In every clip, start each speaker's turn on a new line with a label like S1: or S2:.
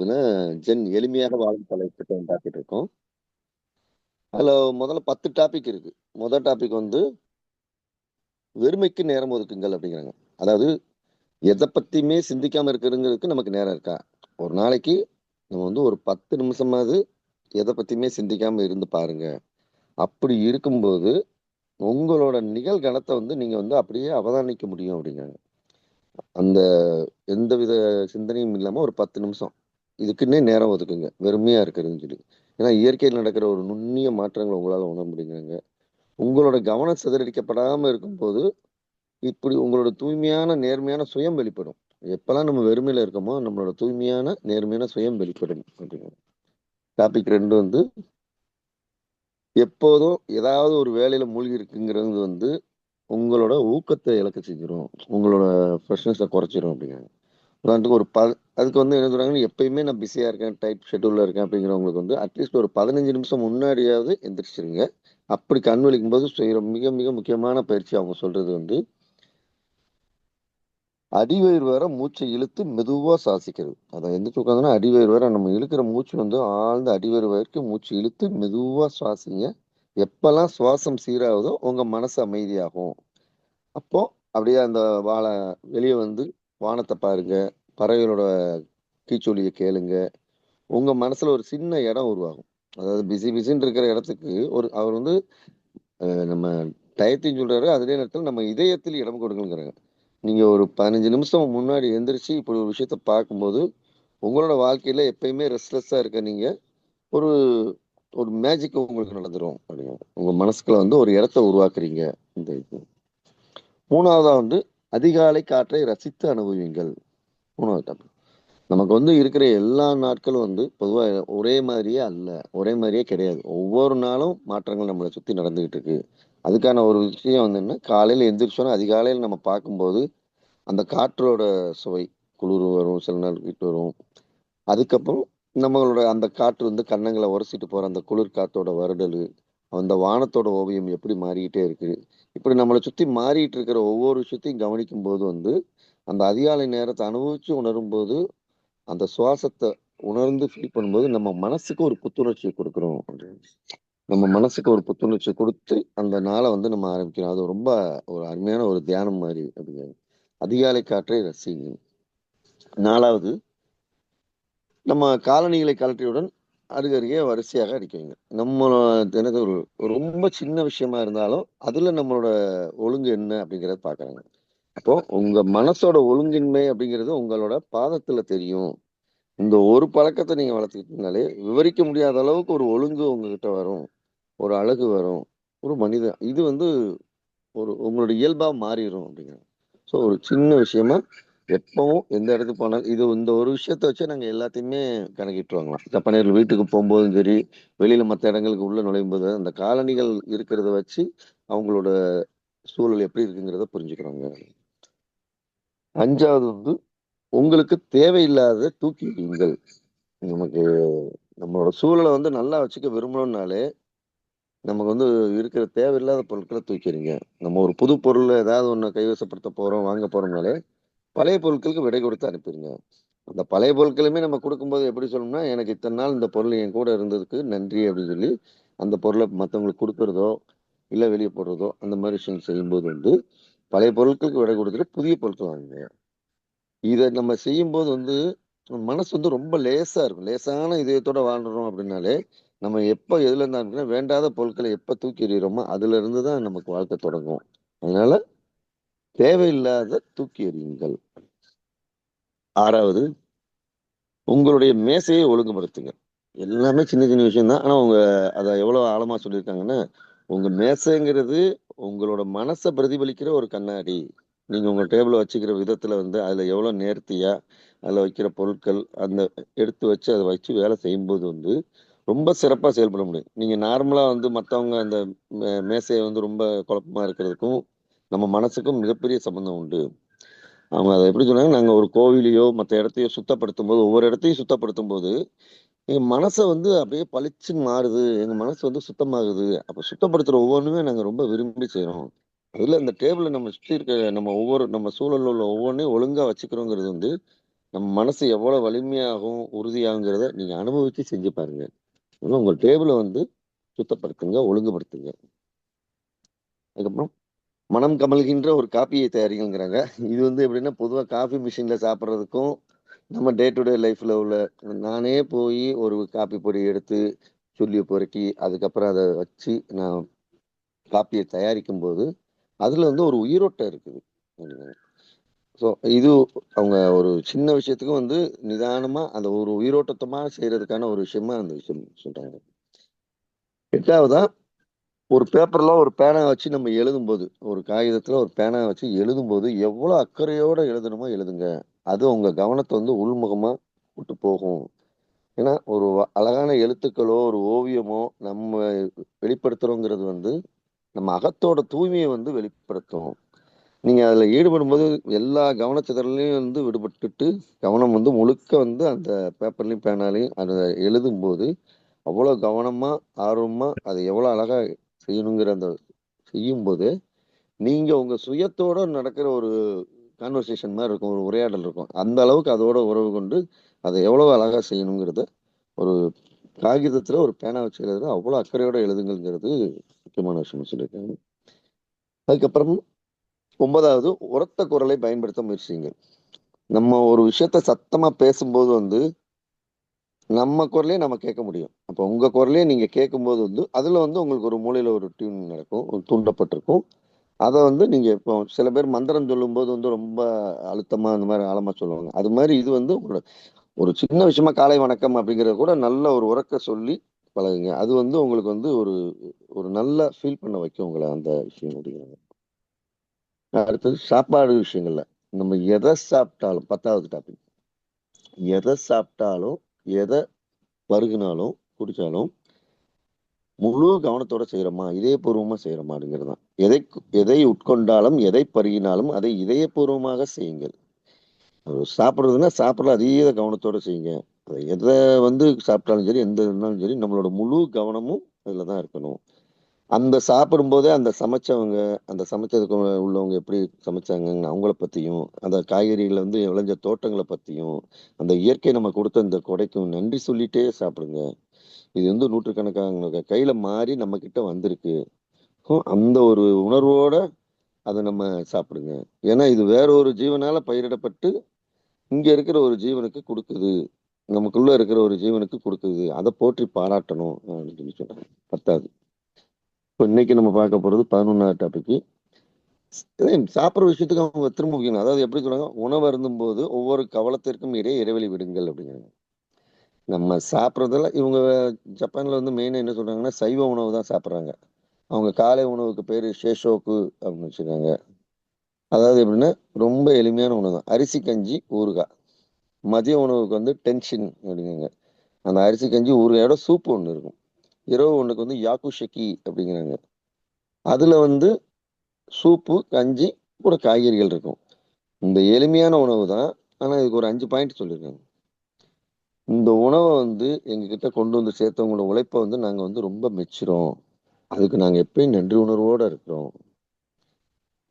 S1: போகுதுன்னா, எளிமையாக வாழும் தலைப்பு பார்த்துட்டு இருக்கோம். அதுல முதல்ல 10 டாபிக் இருக்கு. முதல் டாபிக் வந்து வெறுமைக்கு நேரம் ஒதுக்குங்கள் அப்படிங்கிறாங்க. அதாவது எத பத்தியுமே சிந்திக்காம இருக்கிறதுங்கிறதுக்கு நமக்கு நேரம் இருக்கா? ஒரு நாளைக்கு நம்ம வந்து ஒரு 10 நிமிஷமாவது எத பத்தியுமே சிந்திக்காம இருந்து பாருங்க. அப்படி இருக்கும்போது, உங்களோட நிகழ்காலத்த வந்து நீங்க வந்து அப்படியே அவதானிக்க முடியும் அப்படிங்கிறாங்க. அந்த எந்தவித சிந்தனையும் இல்லாம ஒரு 10 நிமிஷம். இதுக்குன்னே நேரம் ஒதுக்குங்க. வெறுமையா இருக்கிறதுன்னு சொல்லி. ஏன்னா இயற்கையில் நடக்கிற ஒரு நுண்ணிய மாற்றங்கள உங்களால உணர முடியுங்கங்க. உங்களோட கவனம் சிதறடிக்கப்படாம இருக்கும்போது, இப்படி உங்களோட தூய்மையான, நேர்மையான சுயம் வெளிப்படும். எப்பலாம் நம்ம வெறுமையில இருக்கோமோ, நம்மளோட தூய்மையான, நேர்மையான சுயம் வெளிப்படும் அப்படிங்கிறாங்க. டாபிக் 2 வந்து, எப்போதும் ஏதாவது ஒரு வேலையில மூழ்கி இருக்குங்கிறது வந்து, உங்களோட ஊக்கத்த இழக்க செஞ்சுரும். உங்களோட ஃப்ரெஷ்னஸ குறைச்சிரும் அப்படிங்கிறாங்க. உதாரணத்துக்கு அதுக்கு வந்து என்ன சொல்றாங்கன்னா, எப்பயுமே நான் பிஸியா இருக்கேன், டைட் ஷெட்யூல்ல இருக்கேன் அப்படிங்கிறவங்களுக்கு வந்து, அட்லீஸ்ட் ஒரு 15 நிமிஷம் முன்னாடியாவது எந்திரிச்சிருங்க. அப்படி கண் விழிக்கும்போது செய்ற மிக மிக முக்கியமான பயிற்சி அவங்க சொல்றது வந்து, அடிவயிறு வர மூச்சை இழுத்து மெதுவா சுவாசிக்கிறது. அத எந்திரிச்சு உட்காந்தோம்னா, அடிவயிறு வர நம்ம இழுக்கிற மூச்சு வந்து ஆழ்ந்த அடிவயிறு வரைக்கும் மூச்சு இழுத்து மெதுவா சுவாசிங்க. எப்பலாம் சுவாசம் சீராகுதோ, உங்க மனசு அமைதியாகும். அப்போ அப்படியே அந்த வான வெளிய வந்து வானத்த பாருங்க. பறவைகளோட கீச்சொலிய கேளுங்க. உங்க மனசுல ஒரு சின்ன இடம் உருவாகும். அதாவது பிஸி பிஸின்னு இருக்கிற இடத்துக்கு அவர் வந்து நம்ம டயத்தையும் சொல்றாரு. அதே நேரத்துல நம்ம இதயத்தில் இடம் கொடுக்கணுங்கிறாங்க. நீங்க ஒரு 15 நிமிஷம் முன்னாடி எந்திரிச்சு இப்படி ஒரு விஷயத்த பார்க்கும்போது, உங்களோட வாழ்க்கையில எப்பயுமே ரெஸ்ட்லெஸ்ஸா இருக்க நீங்க, ஒரு ஒரு மேஜிக் உங்களுக்கு நடந்துரும் அப்படிங்க. உங்க மனசுக்குள்ள வந்து ஒரு இடத்த உருவாக்குறீங்க. இந்த இது. 3வதா வந்து அதிகாலை காற்றை ரசித்து அனுபவியுங்கள். 3வது டாபிக். நமக்கு வந்து இருக்கிற எல்லா நாட்களும் வந்து பொதுவா ஒரே மாதிரியே அல்ல. ஒரே மாதிரியே கிடையாது. ஒவ்வொரு நாளும் மாற்றங்கள் நம்மள சுத்தி நடந்துகிட்டு இருக்கு. அதுக்கான ஒரு விஷயம் வந்து என்ன, காலையில எந்திரிச்சோன அதிகாலையில நம்ம பார்க்கும்போது, அந்த காற்றோட சுவை, குளிர் வரும், சில நாள் ஹீட் வரும். அதுக்கப்புறம் நம்மளோட அந்த காற்று வந்து கன்னங்கள உரசிட்டு போற அந்த குளிர் காத்தோட வருடலு, அந்த வானத்தோட ஓவியம் எப்படி மாறிக்கிட்டே இருக்கு. இப்படி நம்மள சுத்தி மாறிட்டு இருக்கிற ஒவ்வொரு விஷயத்தையும் கவனிக்கும்போது வந்து, அந்த அதிகாலை நேரத்த அனுபவிச்சு உணரும்போது அந்த சுவாசத்த உணர்ந்து ஃபீல் பண்ணும்போது, நம்ம மனசுக்கு ஒரு புத்துணர்ச்சிய குடுக்குறோம் அப்படின்னு. நம்ம மனசுக்கு ஒரு புத்துணர்ச்சி குடுத்து, அந்த நாள வந்து நம்ம ஆரம்பிக்கிறோம். அது ரொம்ப ஒரு அருமையான ஒரு தியானம் மாரி அப்படிங்கிறாங்க. அதிகாலை காற்றை ரசிங்க. 4வது, நம்ம காலணிகளை கழற்றியவுடன் அருகருகே வரிசையாக அடுக்கி வைங்க. நம்ம தினது ஒரு ரொம்ப சின்ன விஷயமா இருந்தாலும், அதுல நம்மளோட ஒழுங்கு என்ன அப்படிங்கிறத பார்க்குறாங்க. அப்போ உங்க மனசோட ஒழுங்கின்மை அப்படிங்கிறது உங்களோட பாதத்துல தெரியும். இந்த ஒரு பழக்கத்த நீங்க வளர்த்துக்கிட்டீங்கனாலே, விவரிக்க முடியாத அளவுக்கு ஒரு ஒழுங்கு உங்ககிட்ட வரும். ஒரு அழகு வரும். ஒரு மனிதன் இது வந்து உங்களோட இயல்பா மாறிரும் அப்படிங்கிறாங்க. ஸோ ஒரு சின்ன விஷயமா எப்பவும் எந்த இடத்துக்கு போனாலும் இந்த ஒரு விஷயத்த வச்சே நாங்க எல்லாத்தையுமே கணக்கிட்டு வாங்கலாம். ஜப்பானியர்கள் வீட்டுக்கு போம்போதும் சரி, வெளியில மத்த இடங்களுக்கு உள்ள நுழையும்போது, அந்த காலணிகள் இருக்கிறத வச்சு அவங்களோட சூழல் எப்படி இருக்குங்கிறத புரிஞ்சுக்கிறாங்க. 5வது வந்து உங்களுக்கு தேவையில்லாதத தூக்கி எறியுங்கள். நமக்கு நம்மளோட சூழல வந்து நல்லா வச்சுக்க விரும்பணும்னாலே, நமக்கு வந்து இருக்கிற தேவையில்லாத பொருட்கள தூக்கி எறிங்க. நம்ம ஒரு புது பொருள் ஏதாவது ஒண்ண கைவசப்படுத்த போறோம், வாங்க போறோம்னாலே, பழைய பொருட்களுக்கு விடை கொடுத்து அனுப்பிருங்க. அந்த பழைய பொருட்களுமே நம்ம குடுக்கும்போது எப்படி சொல்லணும்னா, எனக்கு இத்தன நாள் இந்த பொருள் என் கூட இருந்ததுக்கு நன்றி அப்படின்னு சொல்லி, அந்த பொருள மத்தவங்களுக்கு குடுக்குறதோ, இல்ல வெளிய போடுறதோ, அந்த மாரி விஷயங்கள் செய்யும்போது வந்து, பழைய பொருட்களுக்கு விடை கொடுத்துட்டு புதிய பொருட்கள் வாங்குங்க. இத நம்ம செய்யும்போது வந்து, மனசு வந்து ரொம்ப லேசா இருக்கும். லேசான இதயத்தோட வாழ்றோம் அப்படின்னாலே, நம்ம எப்ப எதுலேருந்து ஆரம்பிக்கிறோம், வேண்டாத பொருட்கள எப்ப தூக்கி எறியுறோமோ, அதுலருந்து தான் நமக்கு வாழ்க்கை தொடங்கும். அதனால தேவையில்லாத தூக்கி எறியுங்கள். 6வது, உங்களுடைய மேசையை ஒழுங்குபடுத்துங்க. எல்லாமே சின்ன சின்ன விஷயம் தான். ஆனா, அவங்க அத எவ்வளோ ஆழமா சொல்லியிருக்காங்கன்னா, உங்க மேசைங்கிறது உங்களோட மனச பிரதிபலிக்கிற ஒரு கண்ணாடி. நீங்க உங்க டேபிள வச்சுக்கிற விதத்துல வந்து, அதுல எவ்வளோ நேர்த்தியா, அதுல வைக்கிற பொருட்கள், அந்த எடுத்து வச்சு அத வச்சு வேலை செய்யும்போது வந்து, ரொம்ப சிறப்பா செயல்பட முடியும். நீங்க நார்மலா வந்து மத்தவங்க அந்த மேசைய வந்து ரொம்ப குழப்பமா இருக்கிறதுக்கும், நம்ம மனசுக்கும் மிகப்பெரிய சம்மந்தம் உண்டு. அவங்க அத எப்படி சொன்னாங்க, நாங்க ஒரு கோவிலையோ, மத்த இடத்தையோ சுத்தப்படுத்தும்போது, ஒவ்வொரு இடத்தையும் சுத்தப்படுத்தும்போது, எங்க மனச வந்து அப்படியே பளிச்சுன்னு மாறுது. எங்க மனசு வந்து சுத்தமாகுது. அப்ப சுத்தப்படுத்துற ஒவ்வொன்னுமே நாங்க ரொம்ப விரும்பி செய்றோம். அதுல இந்த டேபிள்ல நம்ம சுத்தி இருக்க நம்ம சூழல்ல உள்ள ஒவ்வொன்னையும் ஒழுங்கா வச்சுக்கிறோங்கிறது வந்து, நம்ம மனசு எவ்வளவு வலிமையாகும் உறுதியாகுங்கிறத நீங்க அனுபவிச்சு செஞ்சு பாருங்க. உங்க டேபிளை வந்து சுத்தப்படுத்துங்க, ஒழுங்குபடுத்துங்க. அதுக்கப்புறம் மனம் கமழ்கின்ற ஒரு காப்பியை தயாரிக்கங்கிறாங்க. இது வந்து எப்படின்னா பொதுவா காஃபி மிஷின்ல சாப்பிட்றதுக்கும் நம்ம டே டு டே லைஃப்ல உள்ள நானே போய் ஒரு காப்பி பொடி எடுத்து சுள்ளி பொறுக்கி அதுக்கப்புறம் அதை வச்சு நான் காப்பியை தயாரிக்கும் போது அதுல வந்து ஒரு உயிரோட்டம் இருக்குது. ஸோ இது அவங்க ஒரு சின்ன விஷயத்துக்கும் வந்து நிதானமா அந்த ஒரு உயிரோட்டத்தமா செய்யறதுக்கான ஒரு விஷயமா அந்த விஷயம் சொல்றாங்க. எட்டாவதா ஒரு பேப்பர்ல ஒரு பேனா வச்சு நம்ம எழுதும்போது ஒரு காகிதத்துல ஒரு பேனா வச்சு எழுதும்போது எவ்வளவு அக்கறையோட எழுதணுமோ எழுதுங்க. அது உங்க கவனத்தை வந்து உள்முகமா விட்டு போகும். ஏன்னா ஒரு அழகான எழுத்துக்களோ ஒரு ஓவியமோ நம்ம வெளிப்படுத்துறோங்கிறது வந்து நம்ம அகத்தோட தூய்மையை வந்து வெளிப்படுத்தும். நீங்க அதுல ஈடுபடும்போது எல்லா கவனச்சிதறலையும் வந்து விடுபட்டுட்டு கவனம் வந்து முழுக்க வந்து அந்த பேப்பர்லயும் பேனாலையும் அதை எழுதும்போது அவ்வளவு கவனமா ஆர்வமா அதை எவ்வளவு அழகா செய்யணுங்கிற அந்த செய்யும்போது நீங்க உங்க சுயத்தோட நடக்கிற ஒரு கான்வர்சேஷன் மாதிரி இருக்கும், ஒரு உரையாடல் இருக்கும். அந்த அளவுக்கு அதோட உறவு கொண்டு அதை எவ்வளவு அழகா செய்யணுங்கிறத ஒரு காகிதத்துல ஒரு பேனா வச்சு எழுதுறது அவ்வளவு அக்கறையோட எழுதுங்கிறது முக்கியமான விஷயம் சொல்லியிருக்காங்க. அதுக்கப்புறம் 9வது உரத்த குரலை பயன்படுத்த முயற்சிங்க. நம்ம ஒரு விஷயத்த சத்தமா பேசும்போது வந்து நம்ம குரலே நம்ம கேட்க முடியும். அப்போ உங்க குரலே நீங்க கேட்கும்போது வந்து அதுல வந்து உங்களுக்கு ஒரு மூலையில ஒரு டியூன் நடக்கும், ஒரு தூண்டப்பட்டிருக்கும். அதை வந்து நீங்க இப்போ சில பேர் மந்திரம் சொல்லும்போது வந்து ரொம்ப அழுத்தமா அந்த மாதிரி ஆழமா சொல்லுவாங்க. அது மாதிரி இது வந்து உங்களோட ஒரு சின்ன விஷயமா காலை வணக்கம் அப்படிங்கறத கூட நல்ல ஒரு உரக்க சொல்லி பழகுங்க. அது வந்து உங்களுக்கு வந்து ஒரு ஒரு நல்ல ஃபீல் பண்ண வைக்கும் உங்களை அந்த விஷயம் அப்படிங்கிறாங்க. அடுத்தது சாப்பாடு விஷயங்கள்ல நம்ம எதை சாப்பிட்டாலும் 10வது டாபிக், எதை சாப்பிட்டாலும் எதை பருகினாலும் குடிச்சாலும் முழு கவனத்தோட செய்யறோமா இதயபூர்வமா செய்யறோமா அப்படிங்கிறது தான். எதை உட்கொண்டாலும் எதை பருகினாலும் அதை இதயபூர்வமாக செய்யுங்கள். அது சாப்பிடுறதுன்னா சாப்பிடல அதீத கவனத்தோட செய்யுங்க. அதை எதை வந்து சாப்பிட்டாலும் சரி எந்த இருந்தாலும் சரி நம்மளோட முழு கவனமும் அதுல தான் இருக்கணும். அந்த சாப்பிடும்போதே அந்த சமைச்சவங்க அந்த சமைச்சதுக்கு உள்ளவங்க எப்படி சமைச்சாங்க அவங்கள பத்தியும் அந்த காய்கறிகளை வந்து விளைஞ்ச தோட்டங்களை பத்தியும் அந்த இயற்கை நம்ம கொடுத்த இந்த கொடைக்கும் நன்றி சொல்லிட்டே சாப்பிடுங்க. இது வந்து நூற்றுக்கணக்கான கையில மாறி நம்ம கிட்ட வந்திருக்கு. அந்த ஒரு உணர்வோட அதை நம்ம சாப்பிடுங்க. ஏன்னா இது வேற ஒரு ஜீவனால பயிரிடப்பட்டு இங்க இருக்கிற ஒரு ஜீவனுக்கு கொடுக்குது, நமக்குள்ள இருக்கிற ஒரு ஜீவனுக்கு கொடுக்குது, அதை போற்றி பாராட்டணும் அப்படின்னு சொல்லி சொல்றாங்க. 10வது. இப்போ இன்னைக்கு நம்ம பார்க்க போறது 11வது டாபிக். சாப்பிடுற விஷயத்துக்கு அவங்க திரும்ப வைக்கணும். அதாவது எப்படி சொல்றாங்க, உணவு அருந்தும் போது ஒவ்வொரு கவலத்திற்கும் இடையே இடைவெளி விடுங்கள் அப்படிங்கிறாங்க. நம்ம சாப்பிட்றதுல இவங்க ஜப்பான்ல வந்து மெயினா என்ன சொல்றாங்கன்னா சைவ உணவு தான் சாப்பிட்றாங்க. அவங்க காலை உணவுக்கு பேரு ஷேஷோக்கு அப்படின்னு வச்சிருக்காங்க. அதாவது எப்படின்னா ரொம்ப எளிமையான உணவு தான், அரிசி கஞ்சி ஊறுகாய். மதிய உணவுக்கு வந்து டென்ஷன் அப்படிங்கிறாங்க. அந்த அரிசி கஞ்சி ஊறுகாயோட சூப்பு ஒன்று இருக்கும். இரவு ஒண்ணுக்கு வந்து யாக்குஷக்கி அப்படிங்கிறாங்க. அதுல வந்து சூப்பு கஞ்சி கூட காய்கறிகள் இருக்கும். இந்த எளிமையான உணவு தான். ஆனா இதுக்கு ஒரு 5 பாயிண்ட் சொல்லியிருக்காங்க. இந்த உணவை வந்து எங்ககிட்ட கொண்டு வந்து சேர்த்தவங்களோட உழைப்பை வந்து நாங்க வந்து ரொம்ப மெச்சுறோம். அதுக்கு நாங்க எப்பயும் நன்றி உணர்வோட இருக்கிறோம்.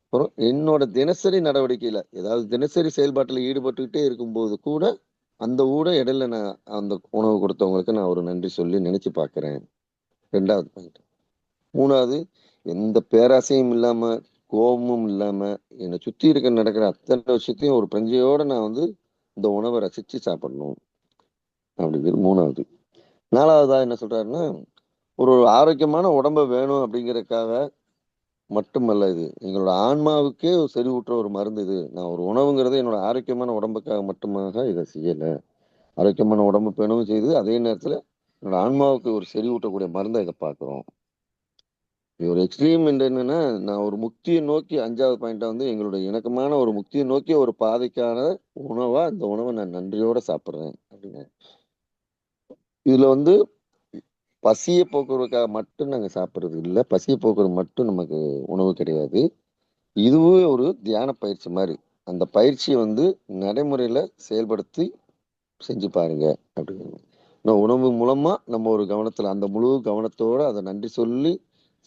S1: அப்புறம் என்னோட தினசரி நடவடிக்கையில ஏதாவது தினசரி செயல்பாட்டுல ஈடுபட்டுக்கிட்டே இருக்கும்போது கூட அந்த இடையில நான் அந்த உணவு கொடுத்தவங்களுக்கு நான் ஒரு நன்றி சொல்லி நினைச்சு பார்க்கிறேன். 2வது பாயிண்ட். 3வது, எந்த பேராசையும் இல்லாம கோபமும் இல்லாம என்னை சுத்தி இருக்க நடக்கிற அத்தனை விஷயத்தையும் ஒரு பிரஞ்சையோட நான் வந்து இந்த உணவை ரசிச்சு சாப்பிடணும் அப்படிங்கிறது 3வது. 4வதா என்ன சொல்றாருன்னா ஒரு ஆரோக்கியமான உடம்ப வேணும் அப்படிங்கறதுக்காக மட்டுமல்ல, இது எங்களோட ஆன்மாவுக்கே ஒரு செறிவூட்டுற ஒரு மருந்து. இது நான் ஒரு உணவுங்கிறது என்னோட ஆரோக்கியமான உடம்புக்காக மட்டுமாக இதை செய்யல. ஆரோக்கியமான உடம்பு பேணவும் செய்து அதே நேரத்துல என்னோட ஆன்மாவுக்கு ஒரு செறிவூட்டக்கூடிய மருந்தை இதை பார்க்கிறோம். இது ஒரு எக்ஸ்ட்ரீம் என்னன்னா நான் ஒரு முக்தியை நோக்கி 5வது பாயிண்டா வந்து எங்களுடைய இணக்கமான ஒரு முக்தியை நோக்கிய ஒரு பாதைக்கான உணவா இந்த உணவை நான் நன்றியோட சாப்பிடுறேன் அப்படின்னு. இதுல வந்து பசியை போக்குறதுக்காக மட்டும் நாங்க சாப்பிடுறது இல்ல, பசியை போக்குறது மட்டும் நமக்கு உணவு கிடையாது. இதுவே ஒரு தியான பயிற்சி மாதிரி. அந்த பயிற்சியை வந்து நடைமுறையில செயல்படுத்தி செஞ்சு பாருங்க அப்படிங்கிறாங்க. உணவு மூலமா நம்ம ஒரு கவனத்துல அந்த முழு கவனத்தோட அதை நன்றி சொல்லி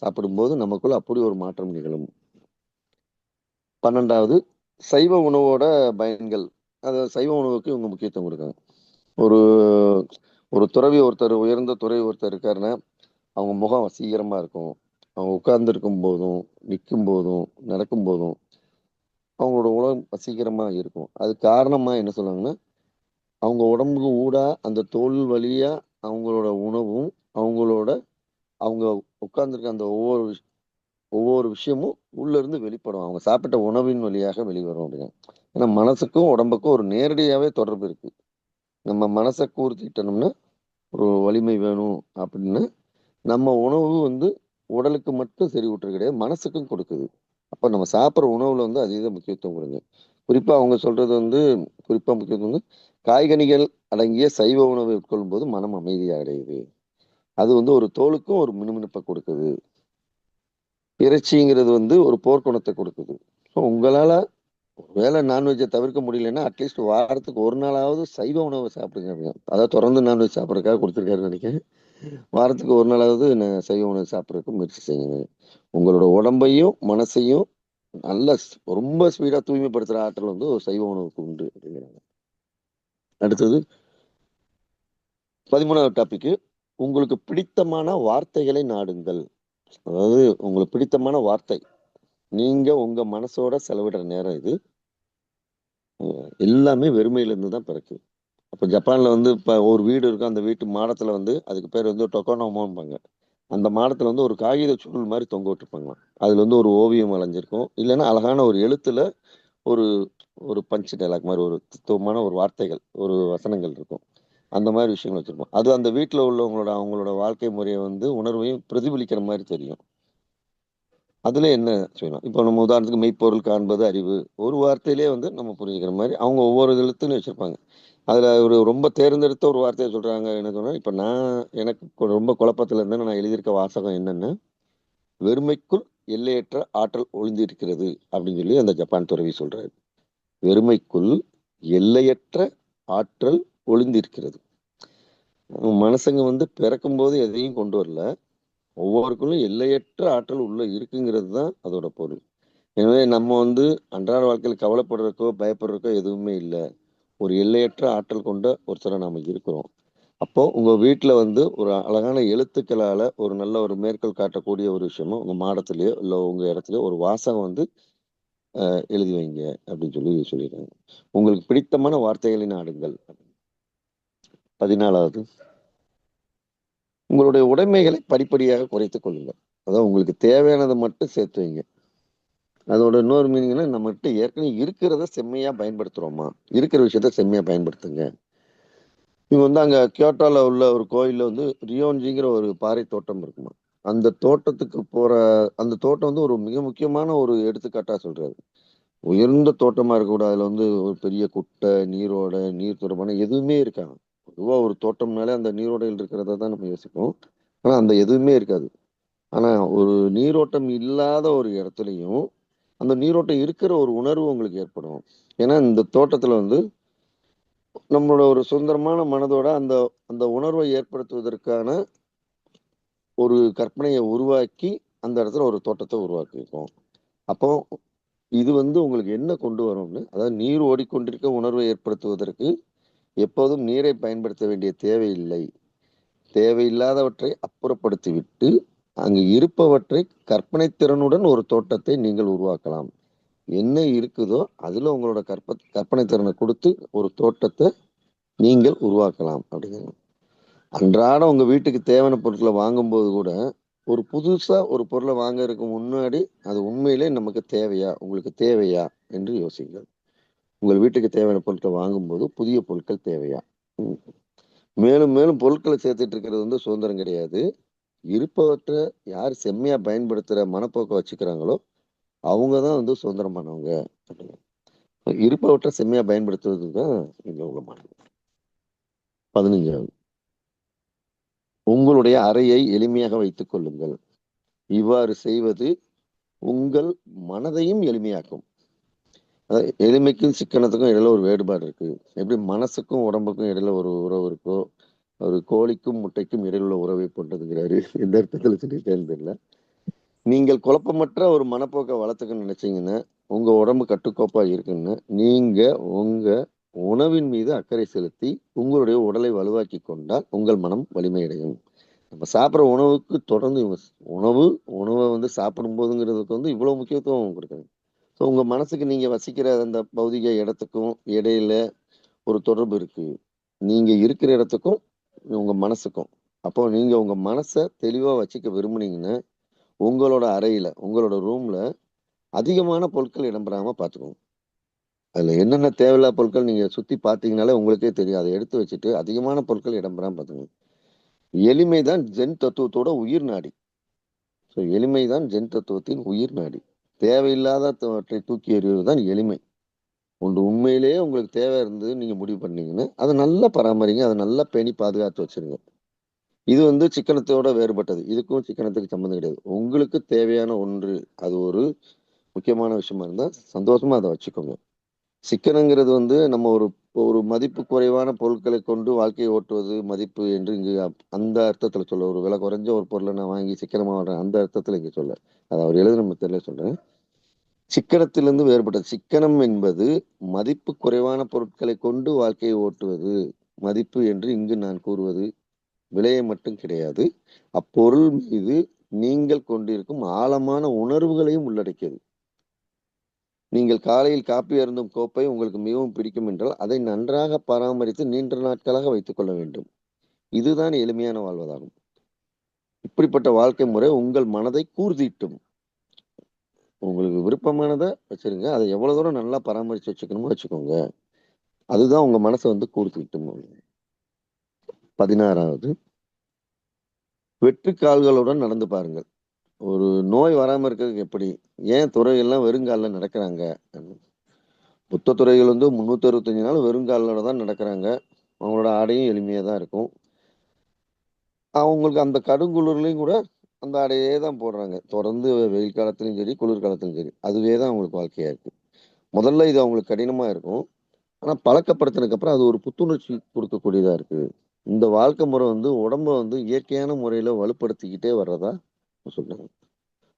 S1: சாப்பிடும்போது நமக்குள்ள அப்படி ஒரு மாற்றம் நிகழும். 12வது, சைவ உணவோட பயன்கள். அதை சைவ உணவுக்கு இவங்க முக்கியத்துவம் கொடுக்காங்க. ஒரு ஒரு துறவி ஒருத்தர், உயர்ந்த துறவி ஒருத்தர் இருக்காருன்னா அவங்க முகம் வசீகரமா இருக்கும். அவங்க உட்கார்ந்து இருக்கும் போதும், நிற்கும் போதும், நடக்கும் போதும் அவங்களோட உடம்பு வசீகரமா இருக்கும். அது காரணமா என்ன சொல்லுவாங்கன்னா, அவங்க உடம்புக்கு ஊடா அந்த தோல் வழியா அவங்களோட உணவும், அவங்களோட அவங்க உட்கார்ந்துருக்க அந்த ஒவ்வொரு விஷயமும் உள்ள இருந்து வெளிப்படும். அவங்க சாப்பிட்ட உணவின் வழியாக வெளிவரும் அப்படிங்க. ஏன்னா மனசுக்கும் உடம்புக்கும் ஒரு நேரடியாவே தொடர்பு இருக்கு. நம்ம மனசை கூர்த்திட்டோம்னா ஒரு வலிமை வேணும் அப்படின்னு நம்ம உணவு வந்து உடலுக்கு மட்டும் செறிவூட்டுறது கிடையாது, மனசுக்கும் கொடுக்குது. அப்ப நம்ம சாப்பிடுற உணவுல வந்து அதீத முக்கியத்துவம் கொடுங்க. குறிப்பா அவங்க சொல்றது வந்து குறிப்பா முக்கியத்துவம் வந்து காய்கனிகள் அடங்கிய சைவ உணவை உட்கொள்ளும் போது மனம் அமைதி அடையுது. அது வந்து ஒரு தோலுக்கும் ஒரு மினுமினுப்பை கொடுக்குது. இறைச்சிங்கிறது வந்து ஒரு போர்க்குணத்தை கொடுக்குது. ஸோ உங்களால ஒருவேளை நான்வெஜ்ஜை தவிர்க்க முடியலன்னா அட்லீஸ்ட் வாரத்துக்கு ஒரு நாளாவது சைவ உணவை சாப்பிடுங்க அப்படிங்க. அதாவது தொடர்ந்து நான்வெஜ் சாப்பிட்றதுக்காக கொடுத்துருக்காருன்னு நினைக்கிறேன். வாரத்துக்கு ஒரு நாளாவது சைவ உணவு சாப்பிட்றதுக்கு முயற்சி செய்யுங்க. உங்களோட உடம்பையும் மனசையும் நல்ல ரொம்ப ஸ்பீடா தூய்மைப்படுத்துற ஆற்றல் வந்து ஒரு சைவ உணவுக்கு உண்டு அப்படிங்கிறாங்க. அடுத்தது 13வது டாபிக், உங்களுக்கு பிடித்தமான வார்த்தைகளை நாடுங்கள். அதாவது உங்களுக்கு பிடித்தமான வார்த்தை நீங்க உங்க மனசோட செலவிடுற நேரம் இது. எல்லாமே வெறுமையில இருந்து தான் பிறக்குது. அப்ப ஜப்பான்ல வந்து இப்ப ஒரு வீடு இருக்கும், அந்த வீட்டு மாடத்துல வந்து அதுக்கு பேர் வந்து டொக்கோனோமோம்பாங்க. அந்த மாடத்துல வந்து ஒரு காகித சுருள் மாதிரி தொங்க விட்டுருப்பாங்களாம். அதுல வந்து ஒரு ஓவியம் வளைஞ்சிருக்கும், இல்லைன்னா அழகான ஒரு எழுத்துல ஒரு ஒரு பஞ்ச் டைலாக் மாதிரி ஒரு தத்துவமான ஒரு வார்த்தைகள், ஒரு வசனங்கள் இருக்கும். அந்த மாதிரி விஷயங்கள் வச்சிருப்போம். அது அந்த வீட்டுல உள்ளவங்களோட அவங்களோட வாழ்க்கை முறையை வந்து உணர்வையும் பிரதிபலிக்கிற மாதிரி தெரியும். அதுல என்ன செய்யணும்? இப்போ நம்ம உதாரணத்துக்கு மெய்ப்பொருள் காண்பது அறிவு. ஒரு வார்த்தையிலே வந்து நம்ம புரிஞ்சுக்கிற மாதிரி அவங்க ஒவ்வொரு எழுத்துன்னு வச்சிருப்பாங்க. அதுல ஒரு ரொம்ப தேர்ந்தெடுத்த ஒரு வார்த்தையை சொல்றாங்க. என்ன சொன்னா, இப்ப நான் எனக்கு ரொம்ப குழப்பத்துல இருந்தேன்னு நான் எழுதியிருக்க வாசகம் என்னன்னா, வெறுமைக்குள் எல்லையற்ற ஆற்றல் ஒளிந்திருக்கிறது அப்படின்னு சொல்லி அந்த ஜப்பான் துறவி சொல்றாரு. வெறுமைக்குள் எல்லையற்ற ஆற்றல் ஒளிந்திருக்கிறது. மனசுங்க வந்து பிறக்கும்போது எதையும் கொண்டு வரல. ஒவ்வொருக்குள்ளும் எல்லையற்ற ஆற்றல் உள்ள இருக்குங்கிறது தான் அதோட பொருள். எனவே நம்ம வந்து அன்றாட வாழ்க்கையில் கவலைப்படுறதுக்கோ பயப்படுறதுக்கோ எதுவுமே இல்லை. ஒரு எல்லையற்ற ஆற்றல் கொண்ட ஒருத்தரை நாம இருக்கிறோம். அப்போ உங்க வீட்டுல வந்து ஒரு அழகான எழுத்துக்களால ஒரு நல்ல ஒரு மேற்கோள் காட்டக்கூடிய ஒரு விஷயமும் உங்க மாடத்திலயோ இல்ல உங்க இடத்துலயோ ஒரு வாசகம் வந்து எழுதி வைங்க அப்படின்னு சொல்லி சொல்லிடுறாங்க. உங்களுக்கு பிடித்தமான வார்த்தைகளை நாடுங்கள். 14வது, உங்களுடைய உடைமைகளை படிப்படியாக குறைத்துக் கொள்ளுங்கள். அதாவது உங்களுக்கு தேவையானதை மட்டும் சேர்த்து வைங்க. அதோட இன்னொரு மீனிங்னா நம்மகிட்ட ஏற்கனவே இருக்கிறத செம்மையா பயன்படுத்துறோமா, இருக்கிற விஷயத்த செம்மையா பயன்படுத்துங்க. இவங்க வந்து அங்க கியோட்டோல உள்ள ஒரு கோயில்ல வந்து ரியோன்ஜிங்கிற ஒரு பாறை தோட்டம் இருக்குமா. அந்த தோட்டத்துக்கு போற அந்த தோட்டம் வந்து ஒரு மிக முக்கியமான ஒரு எடுத்துக்காட்டா சொல்றாரு. உயர்ந்த தோட்டமா இருக்கக்கூடாது. அதுல வந்து ஒரு பெரிய குட்டை, நீரோடை, நீர் தொடர்பான எதுவுமே இருக்காது. பொதுவா ஒரு தோட்டம்னாலே அந்த நீரோடைகள் இருக்கிறத தான் நம்ம யோசிப்போம். ஆனா அந்த எதுவுமே இருக்காது. ஆனா ஒரு நீரோட்டம் இல்லாத ஒரு இடத்துலயும் அந்த நீரோட்டம் இருக்கிற ஒரு உணர்வு உங்களுக்கு ஏற்படும். ஏன்னா இந்த தோட்டத்துல வந்து நம்மளோட ஒரு சுதந்திரமான மனதோட அந்த அந்த உணர்வை ஏற்படுத்துவதற்கான ஒரு கற்பனையை உருவாக்கி அந்த இடத்துல ஒரு தோட்டத்தை உருவாக்கியிருக்கோம். அப்போ இது வந்து உங்களுக்கு என்ன கொண்டு வரும்னு, அதாவது நீர் ஓடிக்கொண்டிருக்க உணர்வை ஏற்படுத்துவதற்கு எப்போதும் நீரை பயன்படுத்த வேண்டிய தேவையில்லை. தேவையில்லாதவற்றை அப்புறப்படுத்திவிட்டு அங்கு இருப்பவற்றை கற்பனை திறனுடன் ஒரு தோட்டத்தை நீங்கள் உருவாக்கலாம். என்ன இருக்குதோ அதுல உங்களோட கற்பனை திறனை கொடுத்து ஒரு தோட்டத்தை நீங்கள் உருவாக்கலாம் அப்படிங்கிறாங்க. அன்றாடம் உங்க வீட்டுக்கு தேவையான பொருட்களை வாங்கும்போது கூட ஒரு புதுசா ஒரு பொருளை வாங்கறதுக்கு முன்னாடி அது உண்மையிலே நமக்கு தேவையா, உங்களுக்கு தேவையா என்று யோசிங்கள். உங்கள் வீட்டுக்கு தேவையான பொருட்களை வாங்கும்போது புதிய பொருட்கள் தேவையா. ம். மேலும் மேலும் பொருட்களை சேர்த்துட்டு இருக்கிறது வந்து சுதந்திரம் கிடையாது. இருப்பவற்றை யார் செம்மையா பயன்படுத்துற மனப்போக்க வச்சுக்கிறாங்களோ அவங்க தான் வந்து சுதந்திரமானவங்க அப்படின்னு. இருப்பவற்றை செம்மையா பயன்படுத்துவது தான் இங்க உள்ள மாற்றம். 15வது, உங்களுடைய அறையை எளிமையாக வைத்துக் கொள்ளுங்கள். இவ்வாறு செய்வது உங்கள் மனதையும் எளிமையாக்கும். அதாவது எளிமைக்கும் சிக்கனத்துக்கும் இடையில ஒரு வேறுபாடு இருக்கு. எப்படி மனசுக்கும் உடம்புக்கும் இடையில ஒரு உறவு இருக்கோ, ஒரு கோழிக்கும் முட்டைக்கும் இடையில உள்ள உறவை போன்றதுங்கிறாரு. எந்த அர்த்தத்துல சொல்லிட்டேன்னு தெரியல. நீங்கள் குழப்பமற்ற ஒரு மனப்போக்கை வளர்த்துக்கணும்னு நினைச்சீங்கன்னா, உங்க உடம்பு கட்டுக்கோப்பா இருக்குன்னு நீங்க உங்க உணவின் மீது அக்கறை செலுத்தி உங்களுடைய உடலை வலுவாக்கி கொண்டால் உங்கள் மனம் வலிமையடையும். நம்ம சாப்பிட்ற உணவுக்கு தொடர்ந்து இவங்க உணவை வந்து சாப்பிடும் போதுங்கிறதுக்கு வந்து இவ்வளவு முக்கியத்துவம் கொடுக்குறாங்க. ஸோ உங்க மனசுக்கு நீங்க வசிக்கிற அந்த பௌதிக இடத்துக்கும் இடையில ஒரு தொடர்பு இருக்கு. நீங்க இருக்கிற இடத்துக்கும் உங்க மனசுக்கும். அப்போ நீங்க உங்க மனசை தெளிவா வச்சுக்க விரும்புனீங்கன்னா உங்களோட அறையில உங்களோட ரூம்ல அதிகமான பொருட்கள் இடம்பெறாம பார்த்துக்கோங்க. அதுல என்னென்ன தேவையில்லாத பொருட்கள் நீங்க சுத்தி பார்த்தீங்கனாலே உங்களுக்கே தெரியும். அதை எடுத்து வச்சுட்டு அதிகமான பொருட்கள் இடம்பெறாம பார்த்துக்கோங்க. எளிமைதான் ஜென் தத்துவத்தோட உயிர் நாடி. ஸோ எளிமைதான் ஜென் தத்துவத்தின் உயிர் நாடி. தேவையில்லாதவற்றை தூக்கி எறிவதுதான் எளிமை. ஒன்று உண்மையிலேயே உங்களுக்கு தேவை இருந்து நீங்க முடிவு பண்ணீங்கன்னா அதை நல்லா பராமரிங்க. அதை நல்லா பேணி பாதுகாத்து வச்சிருங்க. இது வந்து சிக்கனத்தோட வேறுபட்டது. இதுக்கும் சிக்கனத்துக்கு சம்மந்தம் கிடையாது. உங்களுக்கு தேவையான ஒன்று, அது ஒரு முக்கியமான விஷயமா இருந்தா சந்தோஷமா அதை வச்சுக்கோங்க. சிக்கனங்கிறது வந்து நம்ம ஒரு ஒரு மதிப்பு குறைவான பொருட்களை கொண்டு வாழ்க்கையை ஓட்டுவது மதிப்பு என்று இங்கு அந்த அர்த்தத்துல சொல்ல, ஒரு விலை குறைஞ்ச ஒரு பொருளை நான் வாங்கி சிக்கனமா வாழ்றேன் அந்த அர்த்தத்துல இங்க சொல்ல. அதை அவர் எழுதின மெத்தட்ல சொல்றேன். சிக்கனத்திலிருந்து வேறுபட்டது. சிக்கனம் என்பது மதிப்பு குறைவான பொருட்களை கொண்டு வாழ்க்கையை ஓட்டுவது மதிப்பு என்று இங்கு நான் கூறுவது விலையை மட்டும் கிடையாது. அப்பொருள் மீது நீங்கள் கொண்டிருக்கும் ஆழமான உணர்வுகளையும் உள்ளடக்கியது. நீங்கள் காலையில் காப்பி அருந்தும் கோப்பை உங்களுக்கு மிகவும் பிடிக்கும் என்றால் அதை நன்றாக பராமரித்து நீண்ட நாட்களாக வைத்துக் கொள்ள வேண்டும். இதுதான் எளிமையான வாழ்வதாகும். இப்படிப்பட்ட வாழ்க்கை முறை உங்கள் மனதை கூர்தீட்டும். உங்களுக்கு விருப்பமானதை வச்சிருங்க. அதை எவ்வளவு தூரம் நல்லா பராமரிச்சு வச்சுக்கணுமோ வச்சுக்கோங்க. அதுதான் உங்க மனசை வந்து கூர்தீட்டும். 16வது, வெற்று கால்களுடன் நடந்து பாருங்கள். ஒரு நோய் வராம இருக்கிறதுக்கு எப்படி? ஏன் துறைகள்லாம் வெறுங்கால்ல நடக்கிறாங்க? புத்த துறைகள் வந்து 365 நாள் வெறுங்காலோட தான் நடக்கிறாங்க. அவங்களோட ஆடையும் எளிமையா தான் இருக்கும். அவங்களுக்கு அந்த கடுங்குளிர்லயும் கூட அந்த ஆடையே தான் போடுறாங்க. தொடர்ந்து வெயில் காலத்துலயும் சரி, குளிர் காலத்துலயும் சரி. அதுவே தான் அவங்களுக்கு வாழ்க்கையா இருக்கு. முதல்ல இது அவங்களுக்கு கடினமா இருக்கும். ஆனா பழக்கப்படுத்தினதுக்கு அப்புறம் அது ஒரு புத்துணர்ச்சி கொடுக்கக்கூடியதா இருக்கு. இந்த வாழ்க்கை முறை வந்து உடம்ப வந்து இயற்கையான முறையில வலுப்படுத்திக்கிட்டே வர்றதா சொல்றாங்க.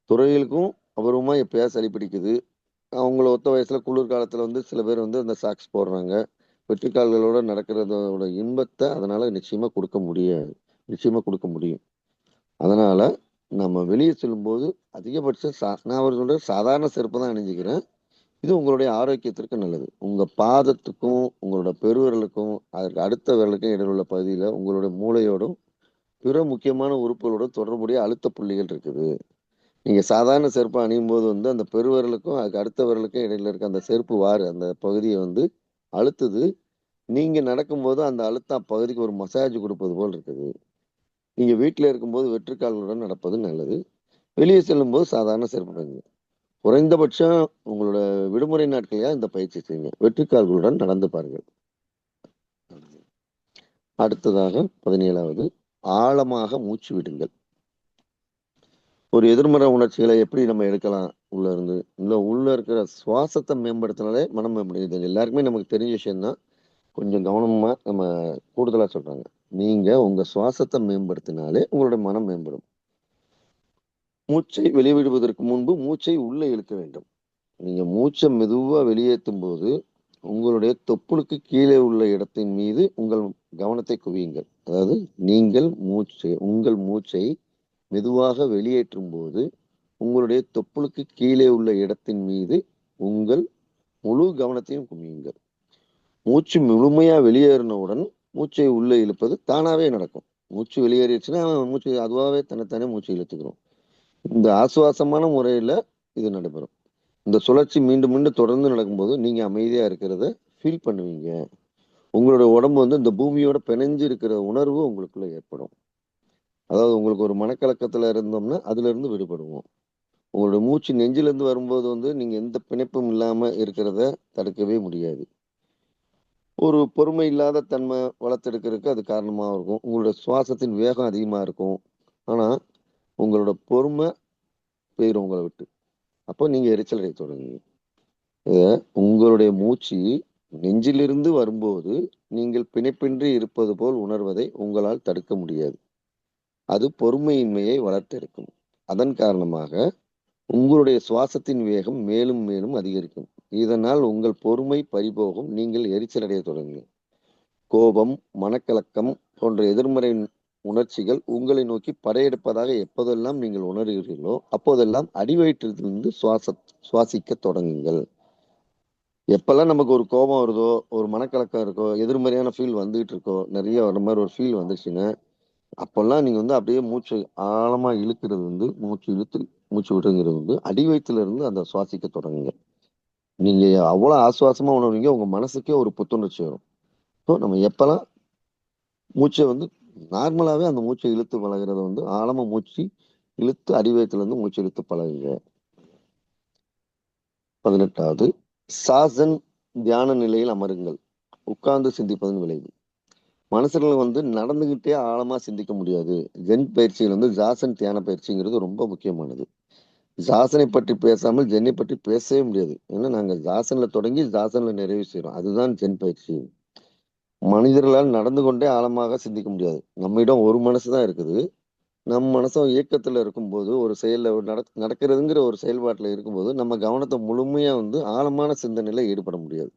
S1: துறைகளுக்கும் அபூர்வமா எப்பயாவது சளி பிடிக்குது. அவங்கள ஒத்த வயசுல குளிர் காலத்துல வந்து சில பேர் வந்து அந்த சாக்ஸ் போடுறாங்க. வெற்றிக்கால்களோட நடக்கிறதோட இன்பத்தை அதனால நிச்சயமா கொடுக்க முடியாது. நிச்சயமா கொடுக்க முடியும். அதனால நம்ம வெளியே செல்லும்போது அதிகபட்சம் நான் அவர் சொல்ற சாதாரண செருப்பு தான் அணிஞ்சுக்கிறேன். இது உங்களுடைய ஆரோக்கியத்திற்கு நல்லது. உங்க பாதத்துக்கும் உங்களோட பெருவிரலுக்கும் அதற்கு அடுத்த விரலுக்கும் இடையில் உள்ள பகுதியில உங்களுடைய மூளையோடும் பிற முக்கியமான உறுப்புகளோட தொடர்புடைய அழுத்த புள்ளிகள் இருக்குது. நீங்க சாதாரண செருப்பு அணியும் போது வந்து அந்த பெருவிரலுக்கும் அதுக்கு அடுத்த விரலுக்கும் இடையில இருக்க அந்த செருப்பு வாரு அந்த பகுதியை வந்து அழுத்துது. நீங்க நடக்கும்போது அந்த அழுத்தம் அப்பகுதிக்கு ஒரு மசாஜ் கொடுப்பது போல் இருக்குது. நீங்க வீட்டில் இருக்கும்போது வெற்றுக்கால்களுடன் நடப்பது நல்லது. வெளியே செல்லும்போது சாதாரண செருப்பு அணிங்க. குறைந்தபட்சம் உங்களோட விடுமுறை நாட்களையா இந்த பயிற்சி செய்யுங்க. வெற்றுக்கால்களுடன் நடந்து பாருங்கள். அடுத்ததாக 17வது, ஆழமாக மூச்சு விடுங்கள். ஒரு எதிர்மறை உணர்ச்சிகளை எப்படி நம்ம எடுக்கலாம் உள்ள இருந்து? உள்ள இருக்கிற சுவாசத்தை மேம்படுத்தினாலே மனம் மேம்படும். இது எல்லாருக்குமே நமக்கு தெரிஞ்ச விஷயம்தான். கொஞ்சம் கவனமா நம்ம கூடுதலா சொல்றாங்க. நீங்க உங்க சுவாசத்தை மேம்படுத்தினாலே உங்களுடைய மனம் மேம்படும். மூச்சை வெளிவிடுவதற்கு முன்பு மூச்சை உள்ளே இழுக்க வேண்டும். நீங்க மூச்சை மெதுவா வெளியேற்றும் போது உங்களுடைய தொப்புளுக்கு கீழே உள்ள இடத்தின் மீது உங்கள் கவனத்தை குவியுங்கள். அதாவது நீங்கள் உங்கள் மூச்சை மெதுவாக வெளியேற்றும் போது உங்களுடைய தொப்புளுக்கு கீழே உள்ள இடத்தின் மீது உங்கள் முழு கவனத்தையும் குவியுங்கள். மூச்சு முழுமையா வெளியேறினவுடன் மூச்சை உள்ளே இழுப்பது தானாவே நடக்கும். மூச்சு வெளியேறிடுச்சுன்னா மூச்சு அதுவாகவே தன்னைத்தானே மூச்சு இழுத்துக்கிறோம். இந்த ஆசுவாசமான முறையில இது நடைபெறும். இந்த சுழற்சி மீண்டும் மீண்டும் தொடர்ந்து நடக்கும்போது நீங்க அமைதியா இருக்கிறத ஃபீல் பண்ணுவீங்க. உங்களோட உடம்பு வந்து இந்த பூமியோட பிணைஞ்சு இருக்கிற உணர்வு உங்களுக்குள்ள ஏற்படும். அதாவது உங்களுக்கு ஒரு மனக்கலக்கத்துல இருந்தோம்னா அதுல இருந்து விடுபடுவோம். உங்களோட மூச்சு நெஞ்சில இருந்து வரும்போது வந்து நீங்க எந்த பிணைப்பும் இல்லாம இருக்கிறத தடுக்கவே முடியாது. ஒரு பொறுமை இல்லாத தன்மை வளர்த்தெடுக்கிறதுக்கு அது காரணமா இருக்கும். உங்களோட சுவாசத்தின் வேகம் அதிகமா இருக்கும். ஆனா உங்களோட பொறுமை போயிரும் உங்களை விட்டு. அப்போ நீங்க எரிச்சல் அடைய தொடங்குவீங்க. உங்களுடைய மூச்சு நெஞ்சிலிருந்து வரும்போது நீங்கள் பிணைப்பின்றி இருப்பது போல் உணர்வதை உங்களால் தடுக்க முடியாது. அது பொறுமையின்மையை வளர்த்தெடுக்கும். அதன் காரணமாக உங்களுடைய சுவாசத்தின் வேகம் மேலும் மேலும் அதிகரிக்கும். இதனால் உங்கள் பொறுமை பறிபோகும். நீங்கள் எரிச்சல் அடைய தொடங்குங்கள். கோபம், மனக்கலக்கம் போன்ற எதிர்மறை உணர்ச்சிகள் உங்களை நோக்கி படையெடுப்பதாக எப்போதெல்லாம் நீங்கள் உணர்கிறீர்களோ அப்போதெல்லாம் அடிவயிற்றிலிருந்து சுவாசிக்க தொடங்குங்கள். எப்பெல்லாம் நமக்கு ஒரு கோபம் வருதோ, ஒரு மனக்கலக்கம் இருக்கோ, எதிர்மறையான ஃபீல் வந்துகிட்டு இருக்கோ, நிறைய வர மாதிரி ஒரு ஃபீல் வந்துச்சுன்னா, அப்பெல்லாம் நீங்க அப்படியே மூச்சு ஆழமா இழுக்கிறது மூச்சு இழுத்து மூச்சு விடுங்கிறது அடிவயிற்றுல இருந்து அந்த சுவாசிக்க தொடங்குங்க. நீங்க அவ்வளவு ஆசுவாசமா உணர்வீங்க. உங்க மனசுக்கே ஒரு புத்துணர்ச்சி வரும். ஸோ நம்ம எப்பெல்லாம் மூச்சை நார்மலாவே அந்த மூச்சை இழுத்து பழகிறத ஆழமா மூச்சு இழுத்து அடிவயத்துல இருந்து மூச்சு இழுத்து பழகுங்க. 18வது, சாசன் தியான நிலையில் அமருங்கள். உட்கார்ந்து சிந்திப்பதன் விளைவு. மனுஷர்கள் நடந்துகிட்டே ஆழமா சிந்திக்க முடியாது. ஜென் பயிற்சியில் ஜாசன் தியான பயிற்சிங்கிறது ரொம்ப முக்கியமானது. ஜாசனை பற்றி பேசாமல் ஜென்னை பற்றி பேசவே முடியாது. ஏன்னா நாங்க ஜாசன்ல தொடங்கி ஜாசன்ல நிறைவு செய்யறோம். அதுதான் ஜென் பயிற்சி. மனிதர்களால் நடந்து கொண்டே ஆழமாக சிந்திக்க முடியாது. நம்மிடம் ஒரு மனசுதான் இருக்குது. நம் மனசும் இயக்கத்துல இருக்கும்போது ஒரு செயல்ல நடக்கிறதுங்கிற ஒரு செயல்பாட்டுல இருக்கும்போது நம்ம கவனத்தை முழுமையா ஆழமான சிந்தனையில ஈடுபட முடியாது.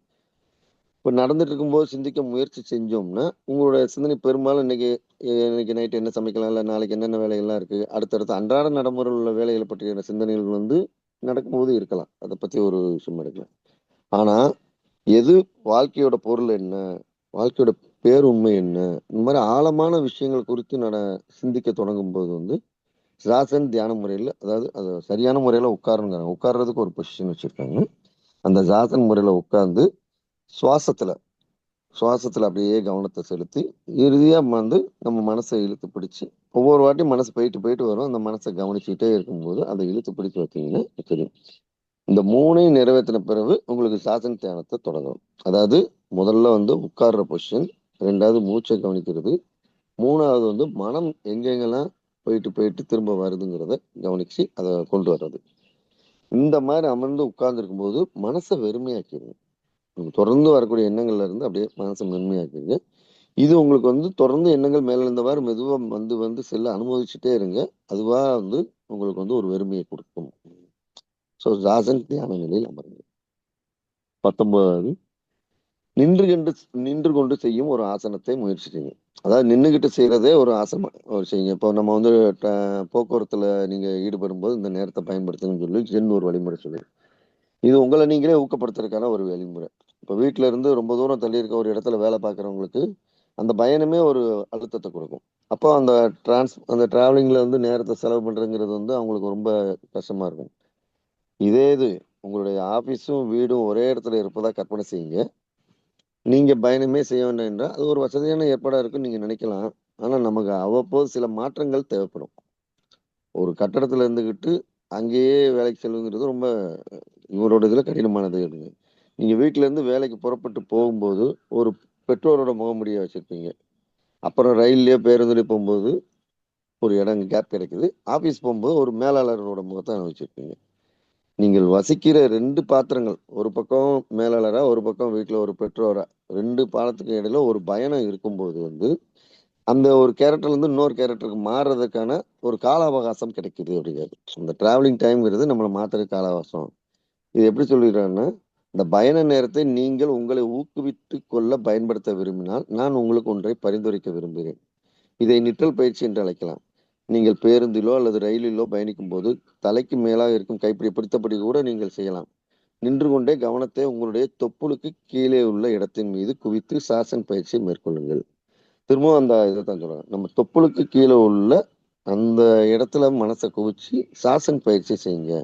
S1: இப்ப நடந்துட்டு இருக்கும்போது சிந்திக்க முயற்சி செஞ்சோம்னா உங்களோட சிந்தனை பெரும்பாலும் இன்னைக்கு நைட் என்ன சமைக்கலாம், இல்ல நாளைக்கு என்னென்ன வேலைகள்லாம் இருக்கு, அடுத்தடுத்து அன்றாட நடைமுறையில் உள்ள வேலைகளை பற்றிய சிந்தனைகள் நடக்கும்போது இருக்கலாம். அதை பத்தி ஒரு விஷயம் எடுக்கலாம். ஆனா எது வாழ்க்கையோட பொருள் என்ன, வாழ்க்கையோட பேருண்மை என்ன, இந்த மாதிரி ஆழமான விஷயங்கள் குறித்து சிந்திக்க தொடங்கும் போது ஜாசன் தியான முறையில, அதாவது அது சரியான முறையில உட்காருங்கிறாங்க. உட்கார்றதுக்கு ஒரு பொசிஷன் வச்சிருக்காங்க. அந்த ஜாசன் முறையில உட்கார்ந்து சுவாசத்துல சுவாசத்துல அப்படியே கவனத்தை செலுத்தி இறுதியா நம்ம மனசை இழுத்து பிடிச்சு ஒவ்வொரு வாட்டியும் மனசு போயிட்டு போயிட்டு வரும். அந்த மனசை கவனிச்சுக்கிட்டே இருக்கும்போது அதை இழுத்து பிடிச்சு வச்சீங்கன்னா தெரியும். இந்த 3ஐயும் நிறைவேற்றின பிறகு உங்களுக்கு சாசன தியானத்தை தொடங்கணும். அதாவது முதல்ல உட்கார்ற பொசிஷன், 2வது மூச்சை கவனிக்கிறது, 3வது மனம் எங்கெங்கெல்லாம் போயிட்டு போயிட்டு திரும்ப வருதுங்கிறத கவனிச்சு அதை கொண்டு வர்றது. இந்த மாதிரி அமர்ந்து உட்கார்ந்து இருக்கும்போது மனசை வெறுமையாக்கிடுங்க. தொடர்ந்து வரக்கூடிய எண்ணங்கள்ல இருந்து அப்படியே மனசை மென்மையாக்குங்க. இது உங்களுக்கு தொடர்ந்து எண்ணங்கள் மேல இருந்தவாறு மெதுவா செல்ல அனுமதிச்சுட்டே இருங்க. அதுவா உங்களுக்கு ஒரு வெறுமையை கொடுக்கும். ஸோ ஜாசன் தியான நிலையில் அமருங்க. 19வது, நின்று கொண்டு செய்யும் ஒரு ஆசனத்தை முயற்சி செய்யுங்க. அதாவது நின்றுகிட்டு செய்யறதே ஒரு ஆசனம் செய்யுங்க. இப்போ நம்ம போக்குவரத்துல நீங்க ஈடுபடும் போது இந்த நேரத்தை பயன்படுத்துங்கன்னு சொல்லி ஜென் ஒரு வழிமுறை சொல்லு. இது உங்களை நீங்களே ஊக்கப்படுத்துறதுக்கான ஒரு வழிமுறை. இப்போ வீட்டுல இருந்து ரொம்ப தூரம் தள்ளி இருக்க ஒரு இடத்துல வேலை பார்க்குறவங்களுக்கு அந்த பயணமே ஒரு அழுத்தத்தை கொடுக்கும். அப்போ அந்த டிராவலிங்ல நேரத்தை செலவு பண்றதுங்கிறது அவங்களுக்கு ரொம்ப கஷ்டமா இருக்கும். இதே இது உங்களுடைய ஆபீஸும் வீடும் ஒரே இடத்துல இருப்பதா கற்பனை செய்யுங்க. நீங்க பயணமே செய்ய வேண்டாம் என்றால் அது ஒரு வசதியான ஏற்பாடா இருக்குன்னு நீங்க நினைக்கலாம். ஆனா நமக்கு அவ்வப்போது சில மாற்றங்கள் தேவைப்படும். ஒரு கட்டடத்துல இருந்துகிட்டு அங்கேயே வேலைக்கு செல்லுங்கிறது ரொம்ப இவரோட இதுல கடினமானது. நீங்க வீட்டுல இருந்து வேலைக்கு புறப்பட்டு போகும்போது ஒரு பெற்றோரோட முகமுடிய வச்சிருப்பீங்க. அப்புறம் ரயில்லயோ பேருந்துலயோ போகும்போது ஒரு இடம் கேப் கிடைக்குது. ஆபீஸ் போகும்போது ஒரு மேலாளரோட முகத்தை வச்சிருப்பீங்க. நீங்கள் வசிக்கிற 2 பாத்திரங்கள், ஒரு பக்கம் மேலாளரா, ஒரு பக்கம் வீட்டுல ஒரு பெற்றோரா, 2 பாலத்துக்கு இடையில ஒரு பயணம் இருக்கும்போது அந்த ஒரு கேரக்டர்ல இருந்து இன்னொரு கேரக்டருக்கு மாறுறதுக்கான ஒரு கால அவகாசம் கிடைக்குது அப்படிங்கிறது. அந்த டிராவலிங் டைம்ங்கிறது நம்மளை மாத்துறதுக்கு கால அவகாசம். இது எப்படி சொல்லிடுறாங்கன்னா, இந்த பயண நேரத்தை நீங்கள் உங்களை ஊக்குவித்துக் கொள்ள பயன்படுத்த விரும்பினால் நான் உங்களுக்கு ஒன்றை பரிந்துரைக்க விரும்புகிறேன். இதை நிற்றல் பயிற்சி என்று அழைக்கலாம். நீங்கள் பேருந்திலோ அல்லது ரயிலிலோ பயணிக்கும் போது தலைக்கு மேலாக இருக்கும் கைப்பிடி பிடித்தபடி கூட நீங்கள் செய்யலாம். நின்று கொண்டே கவனத்தை உங்களுடைய தொப்புளுக்கு கீழே உள்ள இடத்தின் மீது குவித்து சாசன் பயிற்சியை மேற்கொள்ளுங்கள். திரும்பவும் அந்த இதைத்தான் சொல்றாங்க. நம்ம தொப்புளுக்கு கீழே உள்ள அந்த இடத்துல மனசை குவிச்சு சாசன் பயிற்சி செய்யுங்க.